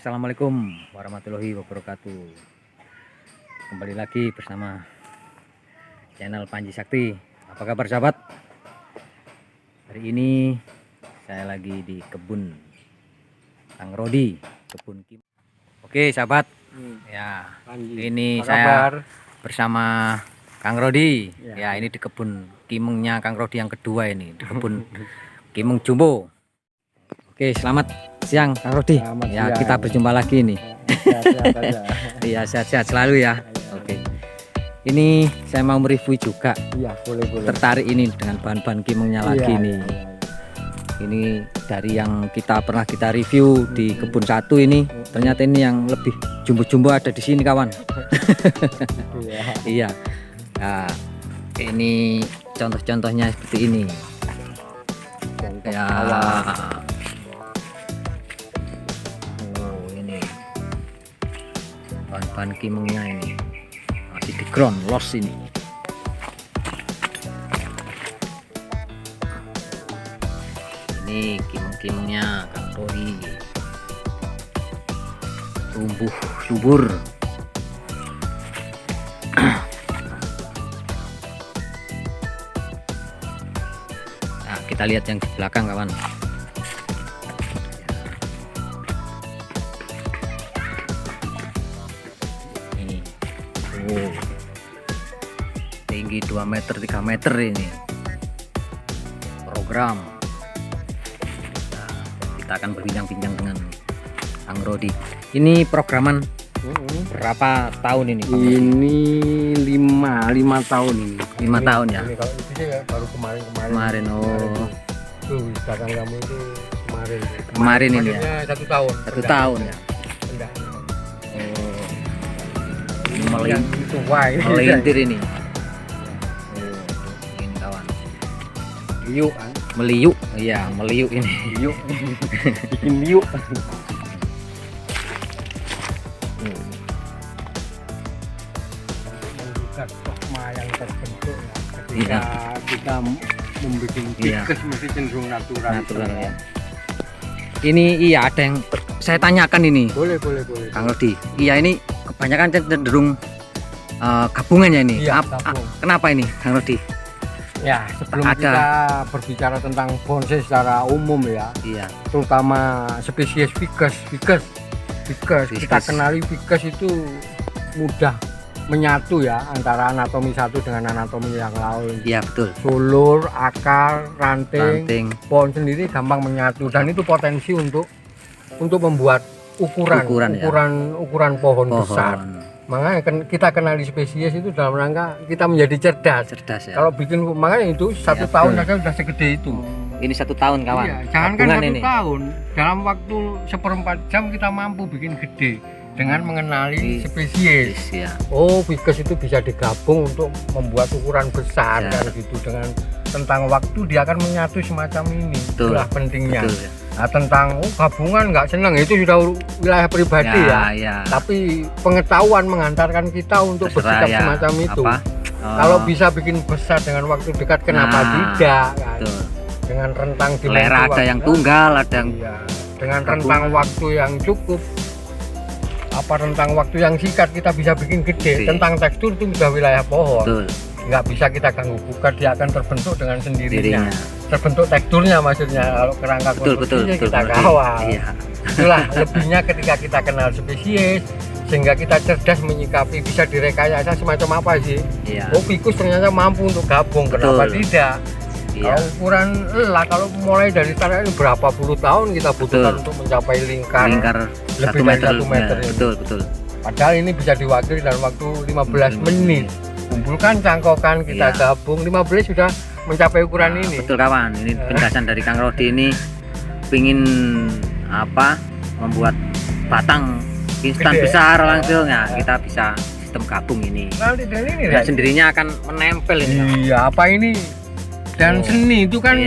Assalamualaikum warahmatullahi wabarakatuh. Kembali lagi bersama channel Panji Sakti. Apa kabar sahabat? Hari ini saya lagi di kebun Kang Rodi, kebun Kim. Oke sahabat, ya ini saya bersama Kang Rodi. Ya ini di kebun kimengnya Kang Rodi yang kedua ini, di kebun Kimeng Jumbo. Oke, selamat siang Kang Rodi. Ya, siang. Kita berjumpa lagi nih. Iya, sehat-sehat selalu ya. Oke. Ini saya mau mereview juga. Iya, boleh. Tertarik ini dengan bahan-bahan kimengnya lagi nih. Ini dari yang pernah kita review di kebun satu ini, ternyata ini yang lebih jumbo-jumbo ada di sini kawan. Iya. Nah, ini contoh-contohnya seperti ini. Ya. Bahan kimengnya ini masih di ground loss ini. Ini kimeng-kimengnya Kang Rodi tumbuh subur. Nah, kita lihat yang di belakang kawan. Tinggi 2 meter 3 meter ini program. Nah, kita akan berbincang-bincang dengan Kang Rodi. Ini programan berapa tahun ini? Ini 5 tahun ini. 5 tahun ya. Ini kalau itu sih ya, baru kemarin. Oh. Tuh sedangkan kamu itu kemarin. Kemarin ini ya. 1 tahun. 1 tahun ya. Enggak. Ini melintir ini. Ini kawan. Liuk kan? Meliuk. Iya, meliuk ini. Liuk. Bikin liuk. Membuka dogma yang terbentuk ya. Ketika kita membuat tikus mesti cenderung natural ya. Ini iya ada yang saya tanyakan ini. Boleh. Kang Rodi. Iya ini kebanyakan cenderung gabungannya ini. Iya, kenapa ini Kang Rodi? Ya, sebelum kita berbicara tentang bonsai secara umum ya, terutama spesies ficus, kita kenali ficus itu mudah menyatu ya antara anatomi satu dengan anatomi yang lain. Iya betul. Sulur, akar, ranting, pohon sendiri gampang menyatu dan itu potensi untuk membuat ukuran pohon besar. Makanya kita kenali spesies itu dalam rangka kita menjadi cerdas ya. Kalau bikin makanya itu 1 tahun saja sudah segede itu. Ini 1 tahun kawan. Iya, jangankan 1 tahun, dalam waktu 1/4 jam kita mampu bikin gede dengan mengenali spesies. Ya. Oh, ficus itu bisa digabung untuk membuat ukuran besar kan gitu. Dengan tentang waktu dia akan menyatu semacam ini. Itulah pentingnya. Betul, ya. Nah, tentang gabungan nggak senang itu sudah wilayah pribadi ya. Tapi pengetahuan mengantarkan kita untuk bersikap semacam itu. Kalau bisa bikin besar dengan waktu dekat, kenapa tidak? Kan? Dengan rentang selera ada yang tunggal, ada yang dengan rentang waktu yang cukup. Rentang waktu yang singkat kita bisa bikin gede. Tentang tekstur itu sudah wilayah pohon. Nggak bisa kita ganggu gugat, dia akan terbentuk dengan sendirinya. Terbentuk teksturnya maksudnya. Kalau kerangka konstruksinya kita kawal. Itulah lebihnya ketika kita kenal spesies, sehingga kita cerdas menyikapi, bisa direkayasa semacam apa sih. Oh, ficus ternyata mampu untuk gabung, kenapa tidak? Kalau ukuran kalau mulai dari tanah ini berapa puluh tahun kita butuhkan untuk mencapai lingkar lebih dari 1 meter ini. Betul. Padahal ini bisa diwakili dalam waktu 15 menit. Kumpulkan cangkokan, kita gabung 15 sudah mencapai ukuran ini. Betul kawan, ini penjelasan dari Kang Rodi ini pingin membuat batang instan besar langsung ya. Kita bisa sistem gabung ini. Nanti dan ini sendirinya akan menempel ini. Iya, apa ini? Dan seni itu kan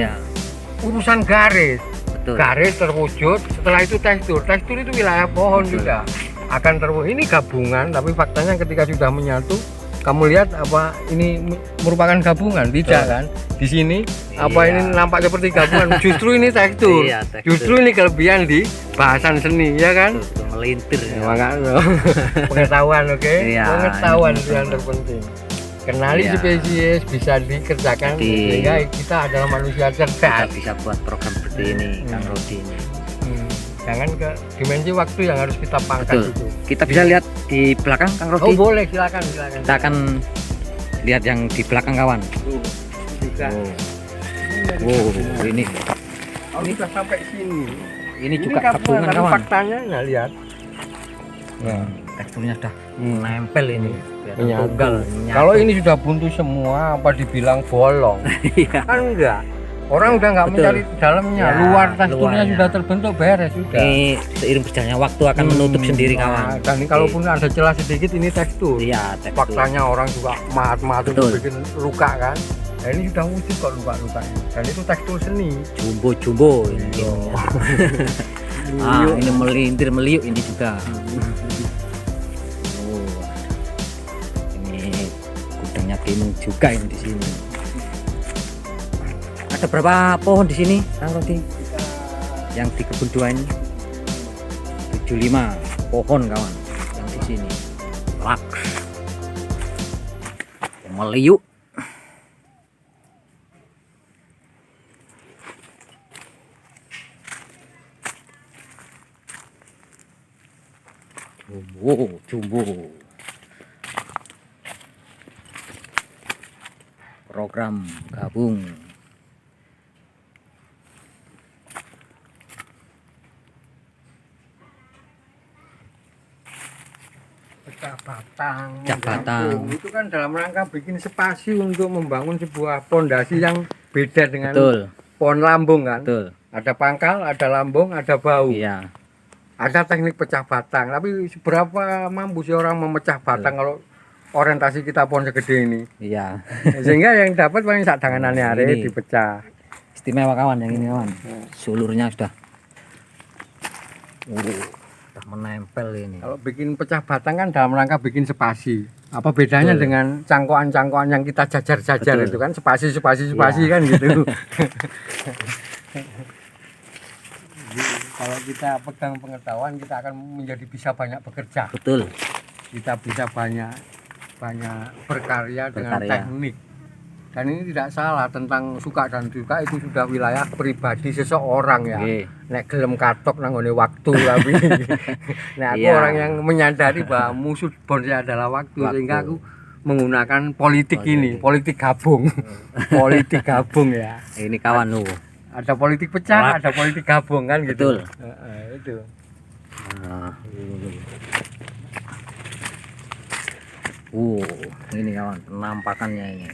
urusan garis. Garis terwujud, setelah itu tekstur itu wilayah pohon juga akan terwujud. Ini gabungan, tapi faktanya ketika sudah menyatu kamu lihat apa ini merupakan gabungan? Tidak kan? Di sini apa Iya. ini nampak seperti gabungan? Justru ini tekstur. Iya, tekstur. Justru ini kelebihan di bahasan seni, ya kan? Tuh, melintir. Ya, makanya pengetahuan, oke? Iya, Pengetahuan ini itu yang terpenting. Kenali Iya. spesies bisa dikerjakan Jadi, sehingga kita adalah manusia Kita cerdas. bisa buat program seperti ini, Kang Rodi ini. Jangan ke dimensi waktu yang harus kita pangkat Betul. itu. Kita bisa lihat di belakang, Kang Oh Rodi. boleh, silakan silakan. Kita akan lihat yang di belakang kawan. Bisa. Wow, ini Oh, sudah sampai sini. ini juga kapan? gabungan Tapi kawan. faktanya nah lihat. Nah, teksturnya sudah nempel ini. Kelihatan Menyatu. tunggal, Kalau ini sudah buntu semua, apa dibilang bolong? iya. Kan enggak. Orang udah nggak Betul. mencari dalamnya, Ya, luar teksturnya luarnya. sudah terbentuk beres sudah. Ini seiring berjalannya waktu akan menutup sendiri Nah, kawan. dan ini kalaupun ada celah sedikit ini tekstur. Iya, tekstur. Faktanya orang juga mahat-mahat itu Betul. bikin luka kan. Nah, ini sudah wujud kok luka-lukanya. Dan itu tekstur seni. Jumbo ini. Ah, ini melintir meliuk ini juga. Oh. Ini gudangnya Kinung juga ini di sini. Ada berapa pohon di sini, Kang Rodi? Yang di kebun dua ini 75 pohon kawan yang di sini. Laks. Meliuk. Jumbo. Program gabung. Pecah batang. Pecah batang. menggantung. Itu kan dalam rangka bikin spasi untuk membangun sebuah pondasi yang beda dengan Betul, pohon lambung kan. betul. Ada pangkal, ada lambung, ada bau. Iya, Ada teknik pecah batang, tapi seberapa mampu sih orang memecah batang kalau orientasi kita pohon segede ini. iya. Sehingga yang dapat paling sak danganane arek Ini. dipecah. Istimewa kawan yang ini kawan. Sulurnya sudah sudah menempel ini. Kalau bikin pecah batang kan dalam rangka bikin spasi. Apa bedanya Betul. dengan cangkokan-cangkokan yang kita jajar-jajar Betul. itu kan spasi Iya. kan gitu. Kalau kita pegang pengetahuan kita akan menjadi bisa banyak bekerja. Betul. Kita bisa banyak berkarya dengan Berkarya. teknik. Dan ini tidak salah tentang suka dan duka itu sudah wilayah pribadi seseorang ya. Oke. Nek gelem katok nanggone waktu tapi nah aku Iya. orang yang menyadari bahwa musuh bonsai adalah waktu, Waktu. sehingga aku menggunakan politik ini, politik gabung. Hmm. Politik gabung ya. Ini kawan lu. Ada politik pecah, ada politik gabung kan gitu. Betul. Itu. Nah. Ini kawan penampakannya ini.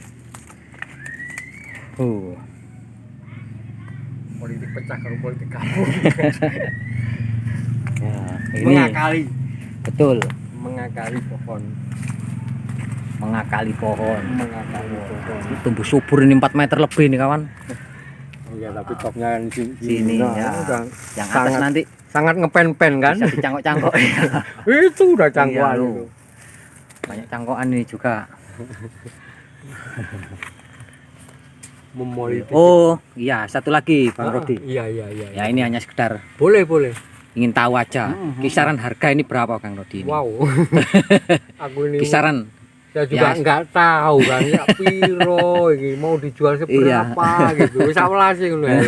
Politik pecah kalau politik gabung. Ya, ini Mengakali, betul mengakali pohon. mengakali pohon. Mengakali pohon. Tumbuh subur ini 4 meter lebih nih kawan. Iya, tapi topnya di Sini Nah, ya. udah Yang atas sangat- nanti sangat ngepen-pen kan? bisa dicangkok-cangkok. Itu udah cangkuan Iya, lu. itu. Banyak cangkokan ini juga. Memolitik. Oh iya, satu lagi Bang Ah, Rodi. Iya. Ya ini hanya sekedar Boleh. ingin tahu aja kisaran harga ini berapa Kang Rodi ini? Wow. Aku ini Kisaran saya juga ya. nggak tahu kan ya piro ini mau dijual seberapa gitu. Wis awalase ngono ya.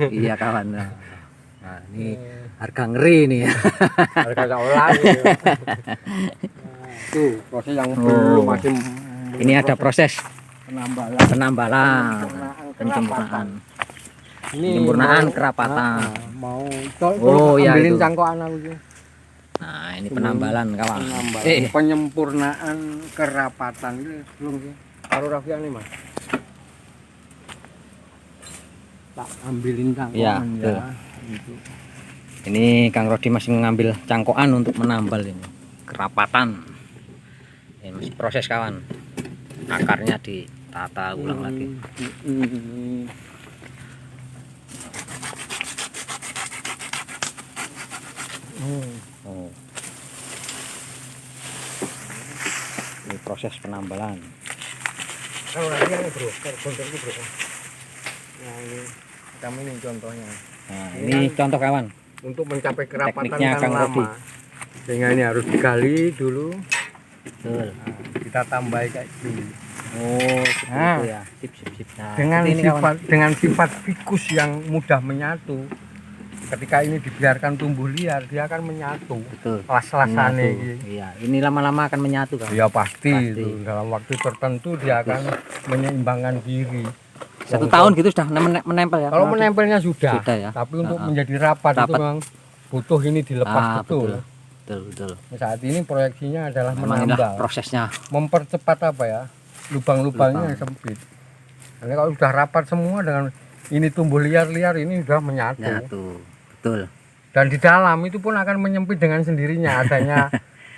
iya kawan. Nah, ini harga ngeri nih. Harga awalase. Tuh, proses yang belum masih Ini ada proses penambalan. penambalan, penyempurnaan, penyempurnaan kerapatan. Mau Oh, iya, ambilin itu. cangkokan aku tuh. Nah ini penambalan kawan. Penambalan, penyempurnaan kerapatan itu belum sih. Taruh Raffian nih mas. Tak ambilin cangkokan Iya, ya. betul. Gitu. Ini Kang Rodi masih mengambil cangkokan untuk menambal ini kerapatan. Ini masih proses kawan. Akarnya ditata ulang lagi. Oh. proses penambalan. Kalau nanti ini bro, gontor itu bro. Nah ini kami ini contohnya. Nah, ini contoh kawan. Untuk mencapai kerapatan Tekniknya kan Kang Rodi. lama. Sehingga ini harus digali dulu. Betul. Nah, kita tambahi kayak gini. Oh, seperti Nah. itu ya. Sip, sip, sip. Nah, Dengan seperti ini, kawan. dengan sifat fikus yang mudah menyatu. Ketika ini dibiarkan tumbuh liar, dia akan menyatu. Betul. Las-lasane Menyatu. iki. Iya, ini lama-lama akan menyatu kan. Ya pasti, Pasti. itu dalam waktu tertentu dia akan menyeimbangkan diri. 1 tahun gitu sudah menempel ya. Kalau Kang Rodi? menempelnya sudah, Sudah ya. tapi untuk Ah, menjadi rapat itu Rapat. memang butuh ini dilepas Ah, betul. Betul, betul. Saat ini proyeksinya adalah Memang inilah menambal, prosesnya. mempercepat apa ya, lubang-lubangnya Lubang. yang sempit. Karena kalau sudah rapat semua dengan ini tumbuh liar-liar ini sudah menyatu. Nyatu. Betul. Dan di dalam itu pun akan menyempit dengan sendirinya adanya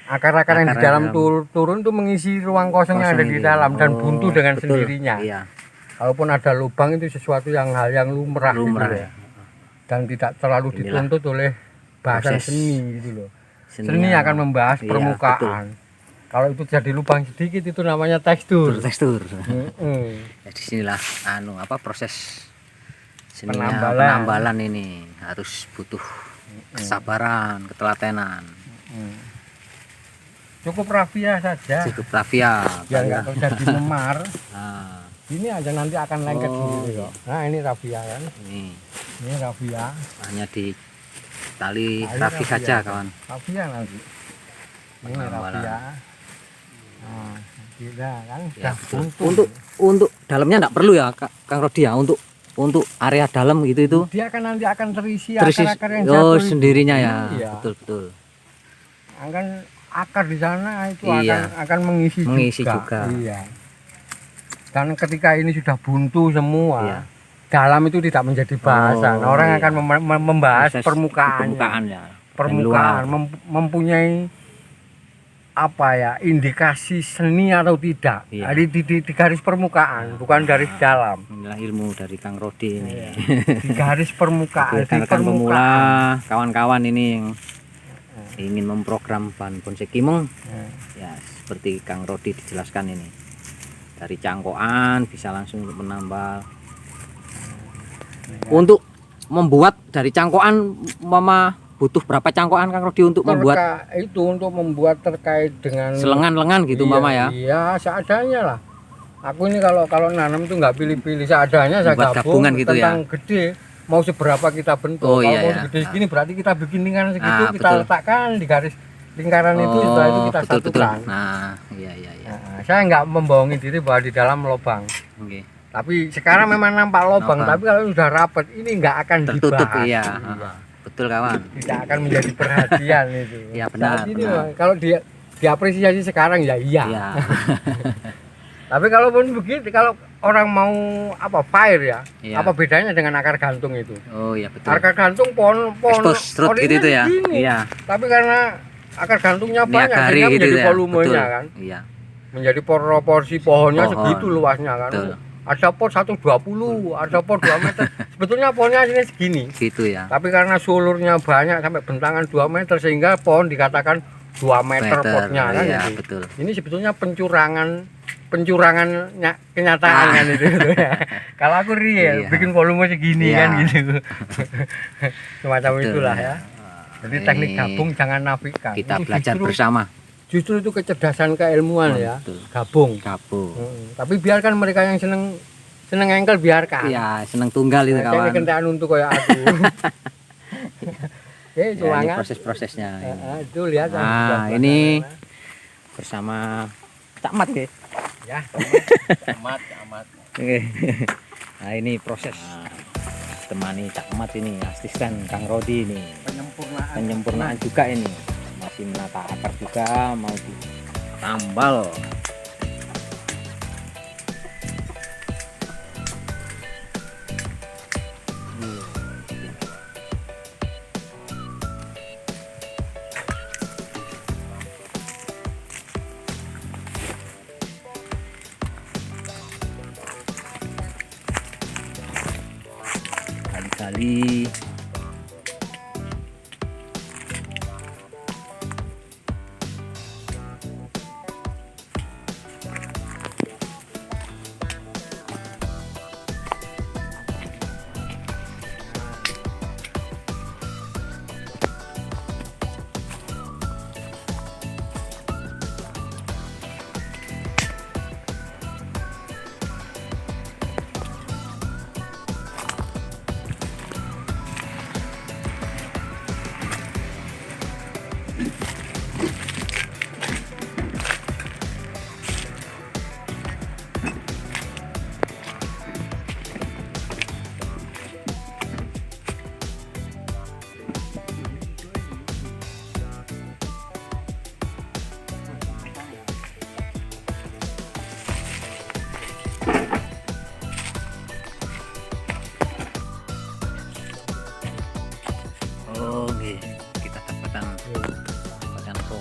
akar-akar yang di Akar dalam dalam. turun tuh mengisi ruang kosong yang ada Kosong di ini. dalam dan Oh, buntu dengan betul. sendirinya. Iya, Kalaupun ada lubang itu sesuatu yang hal yang lumrah, lumrah gitu ya. ya. Dan tidak terlalu Inilah dituntut oleh bahasan proses seni gitu loh. Seni Seninya. akan membahas Iya, permukaan. Kalau itu jadi lubang sedikit itu namanya tekstur. tekstur. Mm-mm. Ya, disinilah proses seninya Penambalan. penambalan ini harus butuh kesabaran, ketelatenan. Cukup rafia saja, Cukup rafia. biar nggak terjadi memar. Nah, Ini aja nanti akan lengket Oh, sendiri iya. kok. Nah ini rafia kan, ini ini rafia, hanya di tali Tali rafi rafia. saja kawan. rafia nanti. Ini Penambalan. rafia. Nah, kita kan Ya, sudah betul. buntu. Untuk dalamnya enggak perlu ya Kang Rodi ya, untuk area dalam gitu itu Dia kan nanti akan terisi terus akar-akar yang oh jatuh itu. sendirinya ya. Iya. Betul betul. Akan akar di sana itu Iya. akan mengisi, Mengisi juga. Iya. Dan ketika ini sudah buntu semua, Iya. dalam itu tidak menjadi bahasan. Oh, Orang iya. akan membahas Proses permukaannya. permukaan ya. Permukaan Dan luar. mempunyai apa ya, indikasi seni atau tidak. Iya. Di garis permukaan, bukan garis dalam. Inilah ilmu dari Kang Rodi ini. Iya. Di garis permukaan, di Rekan-rekan pemula, permukaan. kawan-kawan ini yang ingin memprogram bahan bonsai kimeng, Nah, ya seperti Kang Rodi dijelaskan ini. Dari cangkokan bisa langsung untuk menambal. Untuk membuat dari cangkokan, mama butuh berapa cangkokan Kang Rodi untuk membuat itu untuk membuat terkait dengan selengan-lengan gitu iya, mama ya? Iya, seadanya lah. Aku ini kalau nanam tuh nggak pilih-pilih, seadanya saya Membuat gabung gabungan gitu tentang gede. Mau seberapa kita bentuk. Oh, kalau iya, mau iya. segede segini berarti kita bikin lingkaran segitu, Ah, kita betul. letakkan di garis lingkaran itu, setelah itu kita betul, betul. satukan. Nah, iya iya iya. Nah, saya nggak membohongi diri bahwa di dalam lubang. Oke. Tapi sekarang memang nampak lubang, Lubang. tapi kalau sudah rapat ini nggak akan Tertutup dibahas. iya. Iya. Betul kawan. Tidak akan menjadi perhatian itu. Iya, benar, Saat ini benar. Bang, kalau dia diapresiasi sekarang ya iya. Iya. Tapi kalaupun begitu, kalau orang mau apa fire ya, Iya. apa bedanya dengan akar gantung itu? Oh iya betul. Akar gantung pohon Expose root gitu itu ya. segini. Iya. Tapi karena akar gantungnya banyak, Niagari sehingga gitu menjadi ya. volumenya Betul. kan, Iya. menjadi proporsi pohonnya Pohon. segitu luasnya kan. Betul. Ada pot 120, ada pot 2 meter. Sebetulnya pohonnya ini segini. Gitu ya. Tapi karena sulurnya banyak sampai bentangan 2 meter sehingga pohon dikatakan 2 meter potnya kan. Iya, gitu. betul. Ini sebetulnya pencurangan kenyataan kan itu ya. Kalau aku real Iya. bikin volume segini Iya. kan gitu. Semacam Betul, itulah ya. ya. Jadi teknik Ini gabung jangan nafikan. Kita Ini belajar bersama. Justru itu kecerdasan keilmuan ya. Betul. Gabung. Gabung. Tapi biarkan mereka yang seneng engkel biarkan. Iya, seneng tunggal itu Nah, kawan. kayak kendaraan untuk kayak aku. Oke, Ya, ini semangat. proses-prosesnya. Ini. Itu lihat. Nah, ini bersama Cak Mat ya. ya. Amat. Oke. Nah, ini proses. Temani Cak Mat ini, asisten Kang Rodi ini. Penyempurnaan juga ini. Masih menata akar juga, mau ditambal. Kali-kali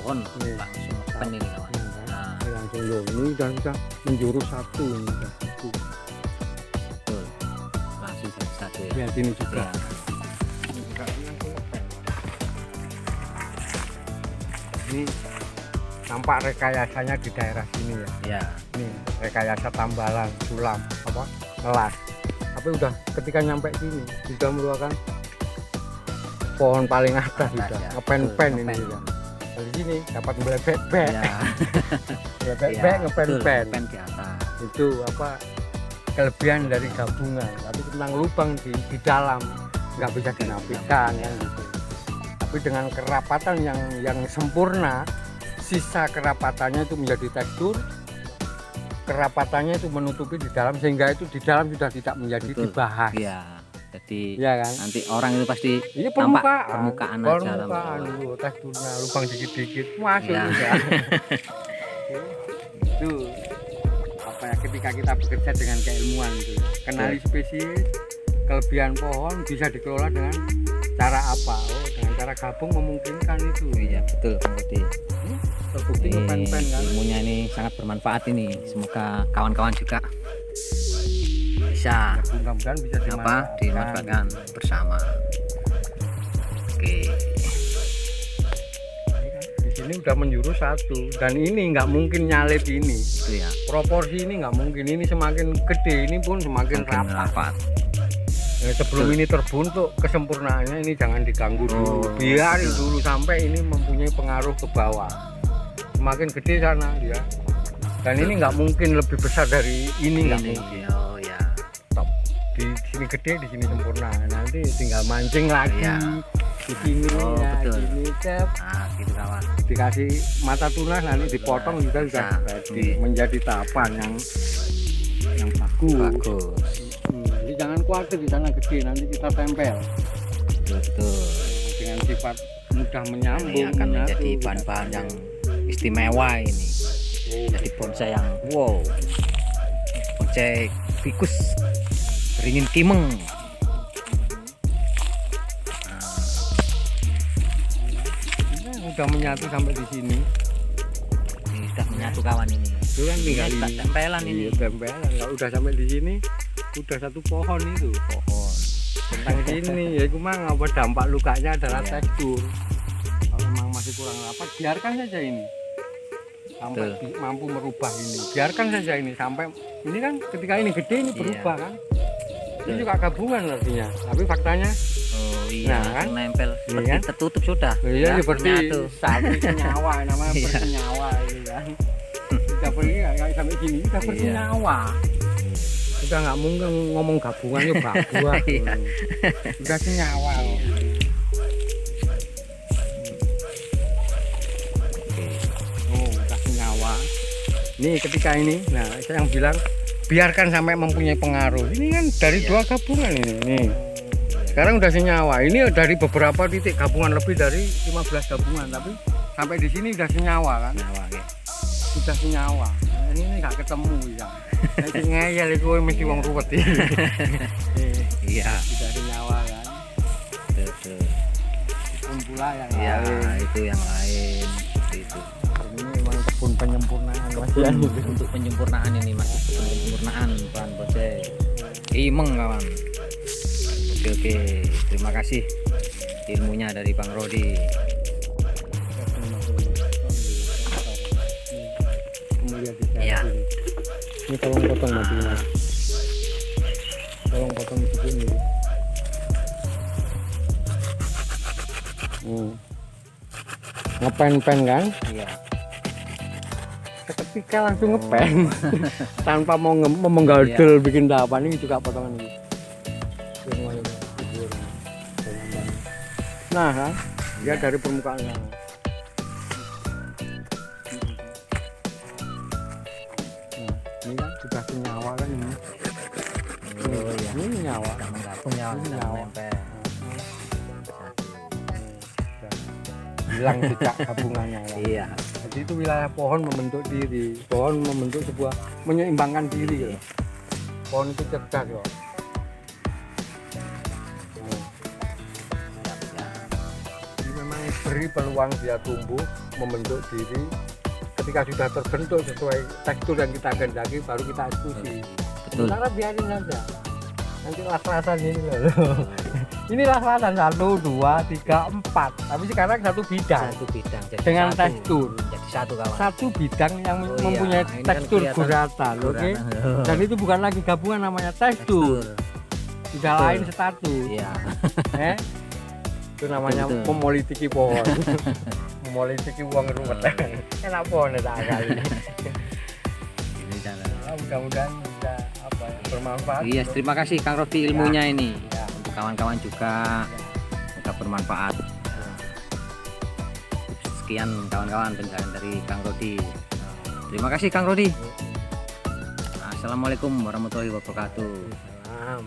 pohon Nih. langsung ngepen ini kawan. Nah, Ini langsung loh, ini udah menjurus satu ini udah. betul. Langsung jadi satu ya. Lihat ini juga. Ya. Ini juga langsung ngepen. Ini nampak rekayasanya di daerah sini ya. Ya. Nih rekayasa tambalan, sulam, apa ngelas. Tapi udah ketika nyampe sini sudah merupakan pohon paling atas sudah ya. ngepen-pen Betul, ini ngepen. sudah. Dari sini dapat belebek-bek, Ya. belebek-bek Ya, ngepen-pen. betul, ngepen di atas. Itu apa kelebihan dari gabungan. Tapi tentang lubang di dalam nggak bisa dinafikan Ya. kan gitu. Tapi dengan kerapatan yang sempurna, sisa kerapatannya itu menjadi tekstur, kerapatannya itu menutupi di dalam sehingga itu di dalam sudah tidak menjadi Betul. dibahas. Iya. Jadi Iya kan? nanti orang itu pasti Iya nampak permukaan aja permukaan dulu teksturnya lubang dikit-dikit masuk Ya. juga. Itu apa ya ketika kita bekerja dengan keilmuan itu kenali spesies kelebihan pohon bisa dikelola dengan cara apa? Oh, dengan cara gabung memungkinkan itu. Iya betul Bang Rudi. Terbukti Ini ngepen-pen kan. ilmunya ini sangat bermanfaat ini. Semoga kawan-kawan juga bisa Mudah-mudahan bisa dimanfaatkan bersama. Oke. Di sini udah menjurus satu dan ini nggak mungkin nyalip ini. Itu ya. Proporsi ini nggak mungkin, ini semakin gede ini pun semakin Makin rapat. rapat. Sebelum ini terbuntuk kesempurnaannya ini jangan diganggu dulu, biarin betul. dulu sampai ini mempunyai pengaruh ke bawah. Semakin gede sana dia, dan ini nggak mungkin lebih besar dari ini, nggak Ini. mungkin. Oh ya. Top. Di sini gede, di sini sempurna. Nanti tinggal mancing lagi Iya. di sini, Oh, ya, betul. sini cep. Nah, gitu kawan. Dikasih mata tunas nanti dipotong juga sudah Bisa. ready. Iya. Menjadi tahapan yang bagus. Bagus. Jadi jangan khawatir di sana gede, nanti kita tempel Betul. dengan sifat mudah menyambung. Ini akan menyatu, menjadi kita bahan-bahan tempel. yang istimewa ini. Jadi bonsai yang wow. Bonsai fikus beringin kimeng. Nah, udah menyatu sampai di sini. Ini sudah menyatu kawan ini. Itu kan tinggal Ini ini. tempelan ini. Iya, tempelan. Kalau udah sampai di sini, udah satu pohon itu. Pohon. Tentang sini, ya itu mah apa dampak lukanya adalah Iya. tekstur. Kalau memang masih kurang rapat, biarkan saja ini. Sampai Betul. mampu merubah ini. Biarkan saja ini sampai ini kan ketika ini gede ini Iya. berubah kan. Ini Betul. juga gabungan artinya. Tapi faktanya Oh iya, Nah, kan? langsung nempel seperti kan? tertutup sudah. iya Ya, seperti menyatu. sapi senyawa namanya Iya. bersenyawa ini kan. Kita pergi kayak sampai sini kita Iya. bersenyawa. Udah nggak mungkin ngomong gabungannya bagus. Iya. Udah senyawa. Oke. Oh, udah senyawa. Nih ketika ini, nah saya yang bilang biarkan sampai mempunyai pengaruh. Ini kan dari Iya. dua gabungan ini. Nih. Sekarang udah senyawa. Ini dari beberapa titik gabungan lebih dari 15 gabungan, tapi sampai di sini udah senyawa kan? Senyawa, oke. Sudah senyawa. Nah, ini nggak ketemu ya. Jadi ngeyel itu mesti wong ruwet ini. Iya. Sudah senyawa kan. Betul. Pun pula yang Iya, lain. itu yang lain. Seperti itu. Ini memang kebun penyempurnaan Mas ya. Untuk penyempurnaan ini masih penyempurnaan bahan bonsai. Imeng kawan. Oke, terima kasih ilmunya dari Bang Rodi. Kemudian di daerah Iya. sini. Ini tolong potong nanti Mas. Tolong potong di sini. Ngepen-pen kan? Iya. Ketika langsung ngepen tanpa mau menggadel bikin dahapan ini juga potongan ini. Nah, kan? Dia dari permukaan sana. Nah, ini kan sudah senyawa kan ini. Oh iya. Ini nyawa. Sudah menggabung ya, Ini sudah nyawa. menempel. Hilang jejak gabungannya ya. Iya. Jadi itu wilayah pohon membentuk diri. Pohon membentuk sebuah menyeimbangkan diri ya. Pohon itu cerdas kok. Jadi memang beri peluang dia tumbuh, membentuk diri. Ketika sudah terbentuk sesuai tekstur yang kita kehendaki, baru kita eksekusi. Betul. Sementara biarin aja. Nanti las-lasan ini loh. Ini las-lasan 1, 2, 3, 4. Tapi sekarang satu bidang. Satu bidang jadi Dengan satu. tekstur. Jadi satu kawan. Satu bidang yang Oh iya, mempunyai ini kan tekstur kelihatan guratan, oke? Guratan. Dan itu bukan lagi gabungan, namanya tekstur. Tidak Betul. lain status. Iya. Itu namanya Betul. mepolitiki pohon. Mepolitiki uang ruwet. Enak pohon ya kali. Ini cara. Mudah-mudahan bisa apa ya, bermanfaat. Iya, terima kasih Kang Rodi ilmunya ini. Ya. Untuk kawan-kawan juga semoga bermanfaat. Sekian kawan-kawan pencarian dari Kang Rodi. Terima kasih Kang Rodi. Assalamualaikum warahmatullahi wabarakatuh. Salam.